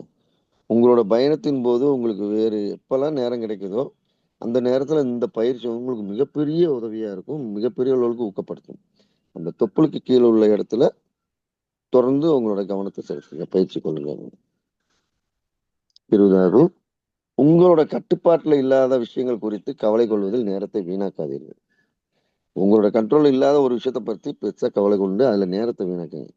S1: உங்களோட பயணத்தின் போது உங்களுக்கு வேறு எப்பெல்லாம் நேரம் கிடைக்குதோ அந்த நேரத்துல இந்த பயிற்சி உங்களுக்கு மிகப்பெரிய உதவியா இருக்கும். மிகப்பெரிய அளவுக்கு ஊக்கப்படுத்தும். அந்த தொப்புளுக்கு கீழே உள்ள இடத்துல தொடர்ந்து உங்களோட கவனத்தை செலுத்துங்க. பயிற்சி கொள்ளுங்க. 20வது, உங்களோட கட்டுப்பாட்டுல இல்லாத விஷயங்கள் குறித்து கவலை கொள்வதில் நேரத்தை வீணாக்காதீர்கள். உங்களோட கண்ட்ரோல் இல்லாத ஒரு விஷயத்த பத்தி பெருசா கவலை கொண்டு அதுல நேரத்தை வீணாக்குங்க.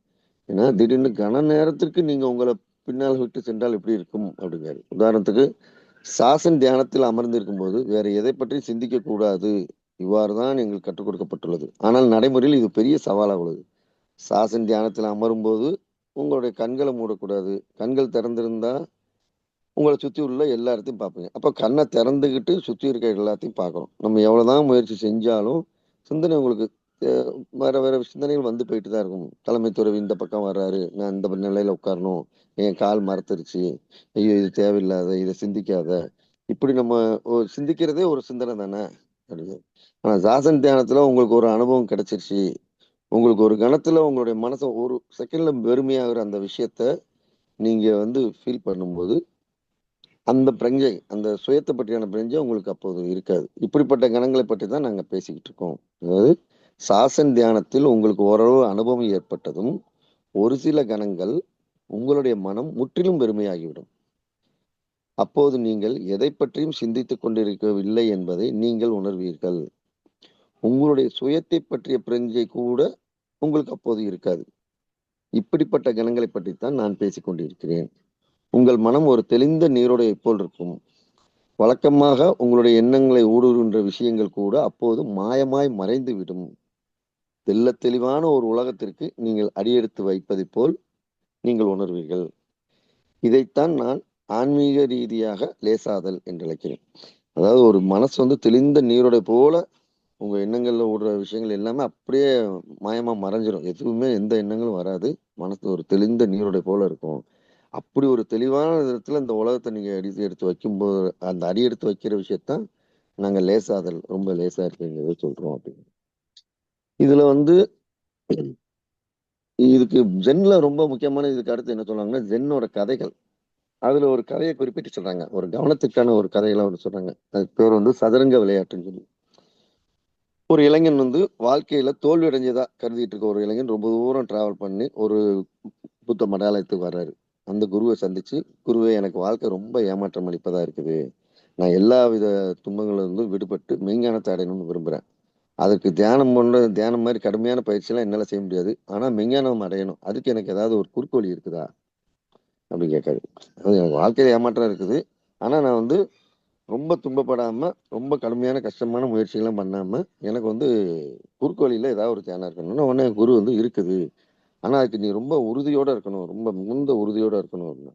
S1: ஏன்னா திடீர்னு கன நேரத்திற்கு நீங்க உங்களை பின்னால் விட்டு சென்றால் எப்படி இருக்கும் அப்படிங்கிறாரு. உதாரணத்துக்கு சாசன் தியானத்தில் அமர்ந்திருக்கும் போது வேற எதை பற்றி சிந்திக்க கூடாது. இவ்வாறுதான் எங்களுக்கு கற்றுக் கொடுக்கப்பட்டுள்ளது. ஆனால் நடைமுறையில் இது பெரிய சவாலாக உள்ளது. சாசன் தியானத்தில் அமரும் போது உங்களுடைய கண்களை மூடக்கூடாது. கண்கள் திறந்திருந்தா உங்கள சுத்தி உள்ள எல்லா இடத்தையும் பார்ப்பீங்க. அப்ப கண்ண திறந்துகிட்டு சுத்தி இருக்க எல்லாத்தையும் பார்க்கணும். நம்ம எவ்வளவுதான் முயற்சி செஞ்சாலும், சிந்தனை உங்களுக்கு அ வேற வேற சிந்தனைகள் வந்து போயிட்டு தான் இருக்கும். தலைமை துறவி இந்த பக்கம் வர்றாரு. நான் இந்த நிலையில உட்காரணும். என் கால் மரத்துருச்சு. ஐயோ! இது தேவையில்லாத. இத சிந்திக்காத. இப்படி நம்ம சிந்திக்கிறதே ஒரு சிந்தனை தானே! அப்படின்னு. ஆனா ஜாசன் தியானத்துல உங்களுக்கு ஒரு அனுபவம் கிடைச்சிருச்சு. உங்களுக்கு ஒரு கணத்துல உங்களுடைய மனச ஒரு செகண்ட்ல வெறுமையாகுற அந்த விஷயத்த நீங்க வந்து ஃபீல் பண்ணும்போது அந்த பிரக்ஞை, அந்த சுயத்த பற்றியான பிரக்ஞை உங்களுக்கு அப்போது இருக்காது. இப்படிப்பட்ட கணங்களை பற்றி தான் நாங்க பேசிக்கிட்டு இருக்கோம். அதாவது சாசன் தியானத்தில் உங்களுக்கு ஓரளவு அனுபவம் ஏற்பட்டதும், ஒரு சில கணங்கள் உங்களுடைய மனம் முற்றிலும் வெறுமையாகிவிடும். அப்போது நீங்கள் எதைப் பற்றியும் சிந்தித்துக் கொண்டிருக்கவில்லை என்பதை நீங்கள் உணர்வீர்கள். உங்களுடைய சுயத்தைப் பற்றிய பிரக்ஞை கூட உங்களுக்கு அப்போது இருக்காது. இப்படிப்பட்ட கணங்களைப் பற்றித்தான் நான் பேசிக் கொண்டிருக்கிறேன். உங்கள் மனம் ஒரு தெளிந்த நீரோடையைப் போல் இருக்கும். வழக்கமாக உங்களுடைய எண்ணங்களை ஊடுருவுகின்ற விஷயங்கள் கூட அப்போது மாயமாய் மறைந்துவிடும். தெள்ளத் தெளிவான ஒரு உலகத்திற்கு நீங்கள் அடியெடுத்து வைப்பதைப் போல் நீங்கள் உணர்வீர்கள். இதைத்தான் நான் ஆன்மீக ரீதியாக லேசாதல் என்று அழைக்கிறேன். அதாவது ஒரு மனசு வந்து தெளிந்த நீரோடை போல உங்க எண்ணங்கள்ல ஓடுற விஷயங்கள் எல்லாமே அப்படியே மாயமா மறைஞ்சிரும். எதுவுமே எந்த எண்ணங்களும் வராது. மனசு ஒரு தெளிந்த நீரோடை போல இருக்கும். அப்படி ஒரு தெளிவான விதத்துல இந்த உலகத்தை நீங்க எடுத்து வைக்கும்போது அந்த அடி எடுத்து வைக்கிற விஷயத்தான் நாங்க லேசாதல் ரொம்ப லேசா இருக்குங்கிறத சொல்றோம் அப்படின்னு. இதுல வந்து இதுக்கு ஜென்ல ரொம்ப முக்கியமான இதுக்கு அடுத்து என்ன சொல்றாங்கன்னா ஜென்னோட கதைகள். அதுல ஒரு கதையை குறிப்பிட்டு சொல்றாங்க. ஒரு கவனத்துக்கான ஒரு கதையெல்லாம் ஒன்று சொல்றாங்க. அதுக்கு பேர் வந்து சதுரங்க விளையாட்டுன்னு சொல்லி. ஒரு இளைஞன் வந்து வாழ்க்கையில தோல்வி அடைஞ்சதா கருதிட்டு இருக்க ஒரு இளைஞன் ரொம்ப தூரம் டிராவல் பண்ணி ஒரு புத்த மடாலயத்துக்கு வர்றாரு. அந்த குருவை சந்திச்சு, குருவே எனக்கு வாழ்க்கை ரொம்ப ஏமாற்றம் அளிப்பதா இருக்குது. நான் எல்லா வித துன்பங்கள்ல இருந்தும் விடுபட்டு மெய்ஞானத்தை அடையணும்னு விரும்புறேன். அதற்கு தியானம் மாதிரி கடுமையான பயிற்சியெல்லாம் என்னால செய்ய முடியாது. ஆனா மெய்ஞானம் அடையணும். அதுக்கு எனக்கு ஏதாவது ஒரு குறுக்கு வழி இருக்குதா? அப்படின்னு கேட்காரு. அதாவது எனக்கு வாழ்க்கையில ஏமாற்றம் இருக்குது. ஆனா நான் வந்து ரொம்ப துன்பப்படாம, ரொம்ப கடுமையான கஷ்டமான முயற்சிகள்லாம் பண்ணாம, எனக்கு வந்து குறுக்கு வழியில ஏதாவது ஒரு தியானம் இருக்கணும்னா, உடனே குரு வந்து இருக்குது. ஆனா அதுக்கு நீ ரொம்ப உறுதியோட இருக்கணும். ரொம்ப மிகுந்த உறுதியோட இருக்கணும் அப்படின்னா.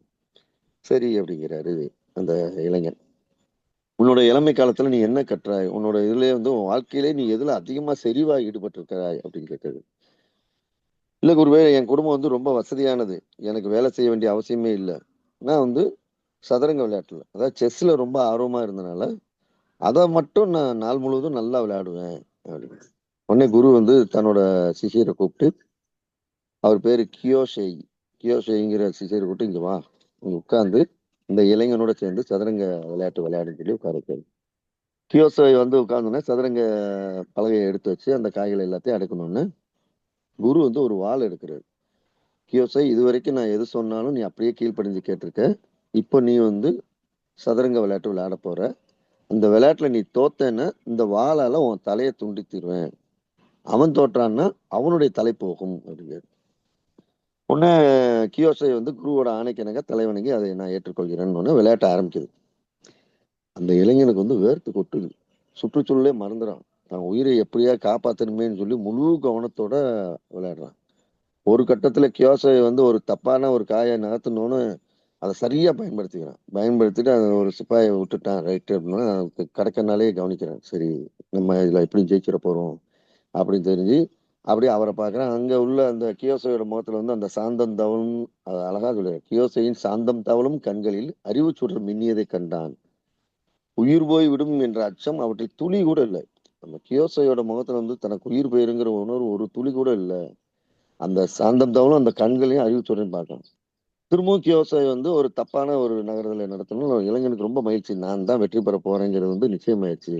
S1: சரி அப்படிங்கிறாரு அந்த இளைஞன். உன்னோட இளமை காலத்துல நீ என்ன கற்றாய்? உன்னோட இதுலயே வந்து உன் வாழ்க்கையிலே நீ எதுல அதிகமா செறிவா ஈடுபட்டிருக்கிறாய் அப்படின்னு கேட்குது. இல்ல குருவே என் குடும்பம் வந்து ரொம்ப வசதியானது. எனக்கு வேலை செய்ய வேண்டிய அவசியமே இல்ல. நான் வந்து சதுரங்க விளையாட்டுல, அதாவது செஸ்ல ரொம்ப ஆர்வமா இருந்தனால, அத மட்டும் நான் நாள் முழுவதும் நல்லா விளையாடுவேன் அப்படின்னு. உடனே குரு வந்து தன்னோட சிஷ்யரை கூப்பிட்டு, அவர் பேரு கியோஷேய். கியோஷேய்ங்கிற சிஷ்யரை கூப்பிட்டு, இங்க வா. இங்க உட்கார்ந்து இந்த இளைஞனோட சேர்ந்து சதுரங்க விளையாட்டு விளையாடுன்னு சொல்லி உட்கார வைக்காரு. கியோஷேய் வந்து உட்கார்ந்தோனே சதுரங்க பலகையை எடுத்து வச்சு அந்த காய்களை எல்லாத்தையும் அடுக்கணும்னு குரு வந்து ஒரு வாள் எடுக்கிறாரு. கியோசை இதுவரைக்கும் நான் எது சொன்னாலும் நீ அப்படியே கீழ்ப்படிஞ்சு கேட்டிருக்க. இப்போ நீ வந்து சதுரங்க விளையாட்டு விளையாட போற. அந்த விளையாட்டுல நீ தோத்தேன்னா இந்த வாளால உன் தலையை துண்டித்திருவேன். அவன் தோற்றான்னா அவனுடைய தலை போகும் அப்படிங்கிறாரு. உடனே கியோசை வந்து குருவோட ஆணைக்கிணங்க தலைவணங்கி அதை நான் ஏற்றுக்கொள்கிறேன்னு விளையாட்ட ஆரம்பிக்குது. அந்த இளைஞனுக்கு வந்து வேர்த்து கொட்டுது. சுற்றுச்சூழலே மறந்துறான். தன் உயிரை எப்படியா காப்பாத்தணுமேன்னு சொல்லி முழு கவனத்தோட விளையாடுறான். ஒரு கட்டத்துல கியோசை வந்து ஒரு தப்பான ஒரு காயை நகர்த்தணும்னு அதை சரியா பயன்படுத்திக்கிறான். பயன்படுத்திட்டு அதை ஒரு சிப்பாயை விட்டுட்டான் ரைட்டு அப்படின்னா கடக்கனாலே கவனிக்கிறான். சரி நம்ம இதுல எப்படி ஜெயிச்சிட போறோம் அப்படின்னு தெரிஞ்சு அப்படியே அவரை பார்க்கறான். அங்க உள்ள அந்த கியோசையோட முகத்துல வந்து அந்த சாந்தம் தவழும் அழகா சொல்லுவார். கியோசையின் சாந்தம் தவழும் கண்களில் அறிவு சுடர் மின்னியதை கண்டான். உயிர் போய் விடும் என்ற அச்சம் அவற்றில் துளி கூட இல்லை. நம்ம கியோசையோட முகத்துல வந்து தனக்கு உயிர் போயிருங்கிற உணர்வு ஒரு துளி கூட இல்லை. அந்த சாந்தம் தவழும் அந்த கண்களையும் அறிவு சுடர்ன்னு பார்க்கலாம். திரும்பவும் கியோசாய் வந்து ஒரு தப்பான ஒரு நகர்தலை நடத்தணும். இளைஞனுக்கு ரொம்ப மகிழ்ச்சி. நான் தான் வெற்றி பெற போறேங்கிறது வந்து நிச்சயமாயிருச்சு.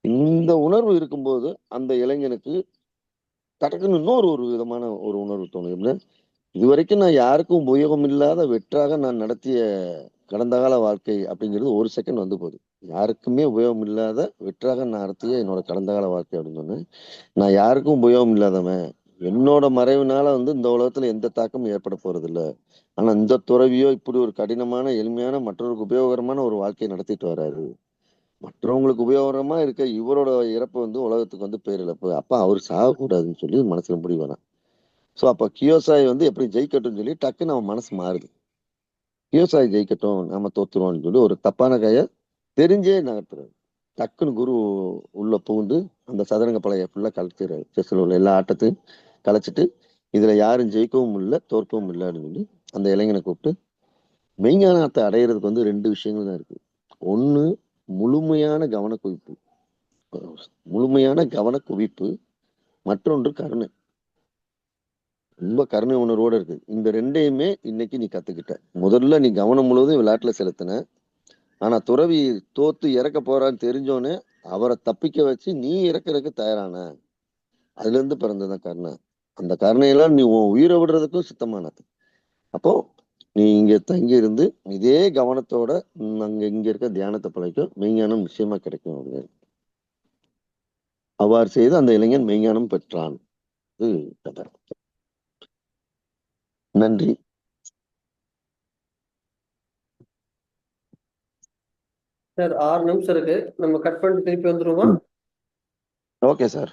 S1: இந்த உணர்வு இருக்கும்போது அந்த இளைஞனுக்கு டக்குன்னு இன்னொரு ஒரு விதமான ஒரு உணர்வு தோணும். எப்படின்னா, இதுவரைக்கும் நான் யாருக்கும் உபயோகம் இல்லாத வெற்றாக நான் நடத்திய கடந்த கால வாழ்க்கை அப்படிங்கிறது ஒரு செகண்ட் வந்து போகுது. யாருக்குமே உபயோகம் இல்லாத வெற்றாக நான் நடத்திய என்னோட கடந்த கால வாழ்க்கை அப்படின்னு சொன்னேன். நான் யாருக்கும் உபயோகம் இல்லாதவன். என்னோட மறைவுனால வந்து இந்த உலகத்துல எந்த தாக்கமும் ஏற்பட போறது இல்ல. ஆனா இந்த துறவியோ இப்படி ஒரு கடினமான, எளிமையான, மற்றவருக்கு உபயோகரமான ஒரு வாழ்க்கையை நடத்திட்டு வர்றாரு. மற்றவங்களுக்கு உபயோகரமா இருக்க இவரோட இறப்பு வந்து உலகத்துக்கு வந்து பேரிழப்பு. அப்ப அவர் சாகக்கூடாதுன்னு சொல்லி மனசுல முடிவு வரான். சோ அப்ப கியோசாய் வந்து எப்படி ஜெயிக்கட்டும்னு சொல்லி டக்குன்னு அவன் மனசு மாறுது. விவசாயி ஜெயிக்கட்டும், நாம தோத்துருவோம்னு சொல்லி ஒரு தப்பான கையை தெரிஞ்சே நகர்த்துறாரு. டக்குன்னு குரு உள்ள புகுந்து அந்த சதுரங்க பலகையை ஃபுல்லா கலைச்சிடுறாரு. செஸ்ல உள்ள எல்லா ஆட்டத்தையும் கலைச்சிட்டு, இதுல யாரும் ஜெயிக்கவும் இல்லை தோற்கவும் இல்லை அப்படின்னு சொல்லி அந்த இளைஞனை கூப்பிட்டு, மெய்ஞானத்தை அடையிறதுக்கு வந்து 2 விஷயங்கள் தான் இருக்கு. ஒண்ணு, முழுமையான கவனக்குவிப்பு. முழுமையான கவனக்குவிப்பு. மற்றொன்று கருணை. ரொம்ப கருணை உணர்வோட இருக்கு. இந்த 2யுமே இன்னைக்கு நீ கத்துக்கிட்ட. முதல்ல நீ கவனம் முழுவதும் விளையாட்டுல செலுத்தின. ஆனா துறவி தோத்து இறக்க போறான்னு தெரிஞ்சோன்னே அவரை தப்பிக்க வச்சு நீ இறக்கறதுக்கு தயாரான. அதுல இருந்து பிறந்ததான் கருணை. அந்த கருணையெல்லாம் நீ உன் உயிரை விடுறதுக்கும் சித்தமானது. அப்போ நீ இங்க தங்கி இருந்து இதே கவனத்தோட அங்க இங்க இருக்க தியானத்தை பழகிக்கும், மெய்ஞானம் நிச்சயமா கிடைக்கும் அப்படின்னு. அவ்வாறு செய்து அந்த இளைஞன் மெய்ஞானம் பெற்றான். இது கதை. நன்றி.
S2: சார் 6 நிமிஷம் இருக்கு, நம்ம கட் பண்ணிட்டு திருப்பி வந்துருவோமா?
S1: Okay sir.